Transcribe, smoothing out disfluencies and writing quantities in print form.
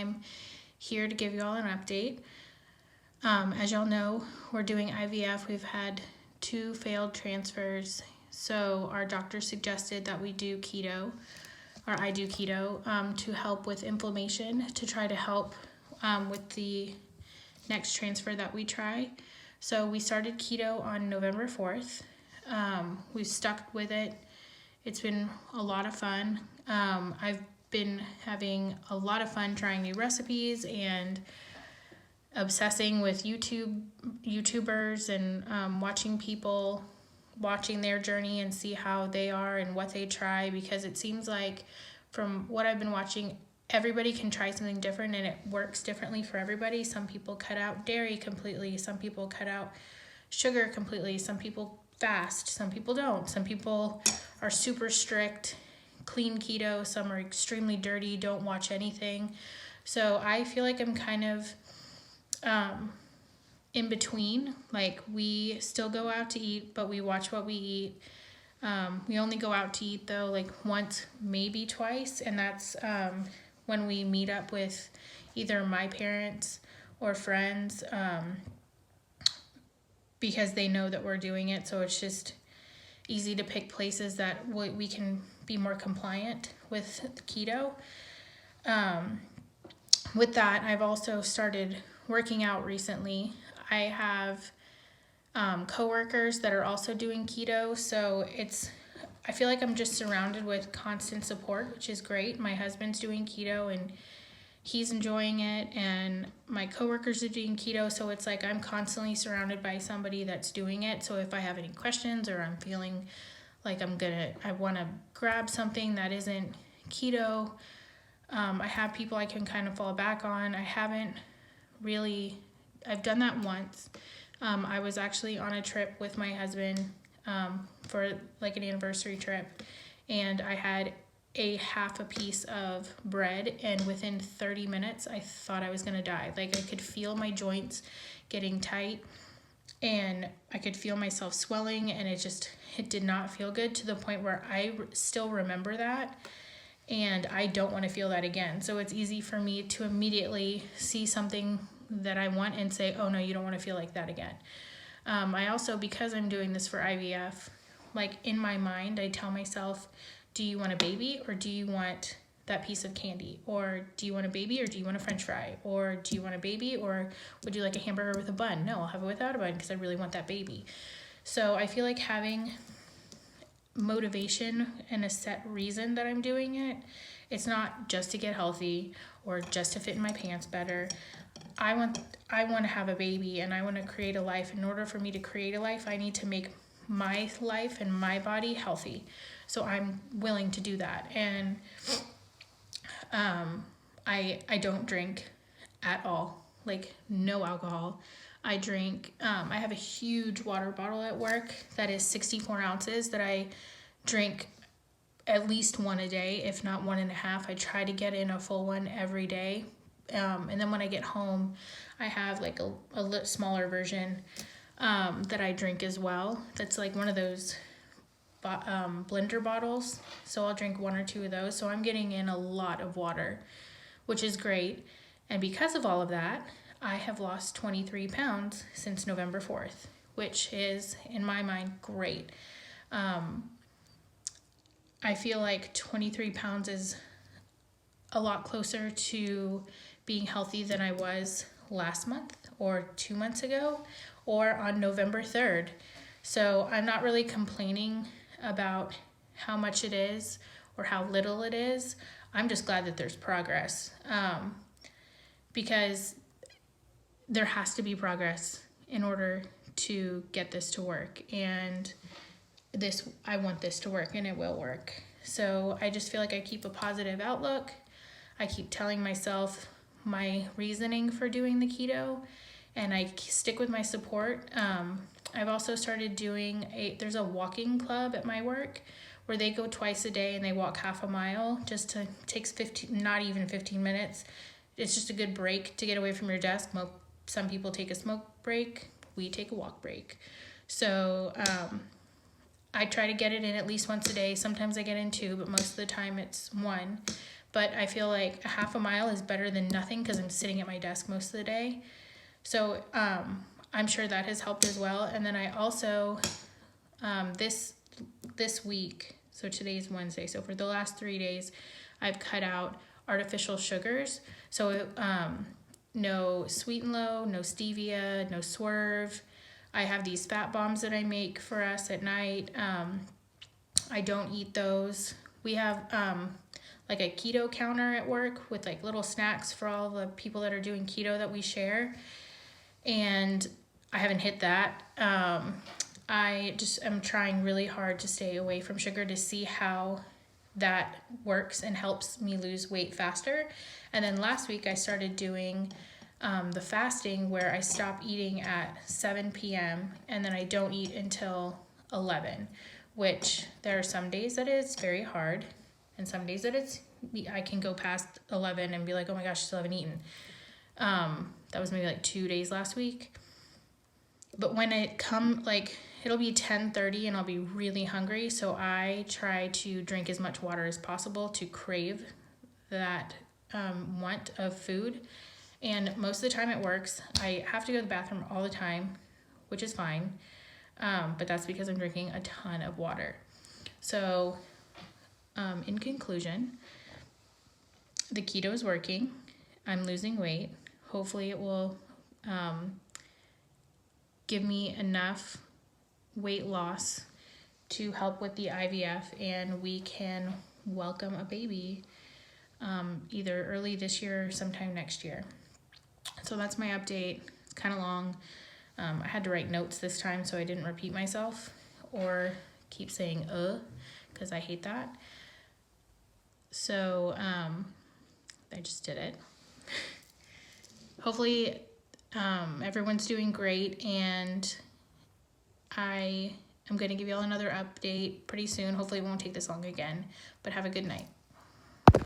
I'm here to give you all an update. As y'all know, we're doing IVF. We've had 2 failed transfers, so our doctor suggested that we do keto, or I do keto, to help with inflammation, to try to help with the next transfer that we try. So we started keto on November 4th. We've stuck with it. It's been a lot of fun. I've been having a lot of fun trying new recipes and obsessing with YouTubers and watching their journey and see how they are and what they try, because it seems like from what I've been watching, everybody can try something different and it works differently for everybody. Some people cut out dairy completely, some people cut out sugar completely, some people fast, some people don't, some people are super strict, clean keto, some are extremely dirty, don't watch anything. So I feel like I'm kind of in between. Like, we still go out to eat, but we watch what we eat. We only go out to eat though like once, maybe twice, and that's when we meet up with either my parents or friends, because they know that we're doing it, so it's just easy to pick places that we can be more compliant with keto. With that, I've also started working out recently. I have coworkers that are also doing keto, so I feel like I'm just surrounded with constant support, which is great. My husband's doing keto and he's enjoying it, and my coworkers are doing keto, so it's like I'm constantly surrounded by somebody that's doing it. So if I have any questions or I'm feeling like I want to grab something that isn't keto, I have people I can kind of fall back on. I've done that once. I was actually on a trip with my husband for like an anniversary trip, and I had a half a piece of bread, and within 30 minutes I thought I was gonna die. Like, I could feel my joints getting tight and I could feel myself swelling, and it did not feel good, to the point where I still remember that and I don't want to feel that again. So it's easy for me to immediately see something that I want and say, oh no, you don't want to feel like that again. I also, because I'm doing this for IVF, like in my mind, I tell myself, do you want a baby or do you want that piece of candy? Or do you want a baby or do you want a french fry? Or do you want a baby or would you like a hamburger with a bun? No, I'll have it without a bun because I really want that baby. So I feel like having motivation and a set reason that I'm doing it, it's not just to get healthy or just to fit in my pants better. I want to have a baby and I want to create a life. In order for me to create a life, I need to make my life and my body healthy. So I'm willing to do that. And I don't drink at all, like no alcohol. I drink, I have a huge water bottle at work that is 64 ounces that I drink at least one a day, if not 1.5. I try to get in a full one every day. And then when I get home, I have like a smaller version that I drink as well. That's like one of those blender bottles. So I'll drink 1 or 2 of those. So I'm getting in a lot of water, which is great. And because of all of that, I have lost 23 pounds since November 4th, which is, in my mind, great. I feel like 23 pounds is a lot closer to being healthy than I was last month or 2 months ago or on November 3rd. So I'm not really complaining about how much it is or how little it is. I'm just glad that there's progress, because there has to be progress in order to get this to work. And I want this to work, and it will work. So I just feel like I keep a positive outlook. I keep telling myself my reasoning for doing the keto, and I stick with my support. I've also started there's a walking club at my work where they go twice a day and they walk half a mile. Takes 15, not even 15 minutes. It's just a good break to get away from your desk. Some people take a smoke break. We take a walk break. So I try to get it in at least once a day. Sometimes I get in 2, but most of the time it's 1. but I feel like a half a mile is better than nothing because I'm sitting at my desk most of the day. So I'm sure that has helped as well. And then I also, this week, so today's Wednesday, so for the last 3 days, I've cut out artificial sugars. So no Sweet and Low, no stevia, no Swerve. I have these fat bombs that I make for us at night. I don't eat those. We have like a keto counter at work with like little snacks for all the people that are doing keto that we share. And I haven't hit that. I just am trying really hard to stay away from sugar to see how that works and helps me lose weight faster. And then last week I started doing the fasting where I stop eating at 7 p.m. and then I don't eat until 11, which there are some days that it's very hard and some days that I can go past 11 and be like, oh my gosh, I still haven't eaten. That was maybe like 2 days last week. But when it'll be 10:30 and I'll be really hungry. So I try to drink as much water as possible to crave that want of food. And most of the time it works. I have to go to the bathroom all the time, which is fine. But that's because I'm drinking a ton of water. So in conclusion, the keto is working. I'm losing weight. Hopefully it will give me enough weight loss to help with the IVF and we can welcome a baby either early this year or sometime next year. So that's my update. It's kind of long. I had to write notes this time so I didn't repeat myself or keep saying because I hate that. So I just did it. Hopefully everyone's doing great, and I am going to give you all another update pretty soon. Hopefully it won't take this long again, but have a good night.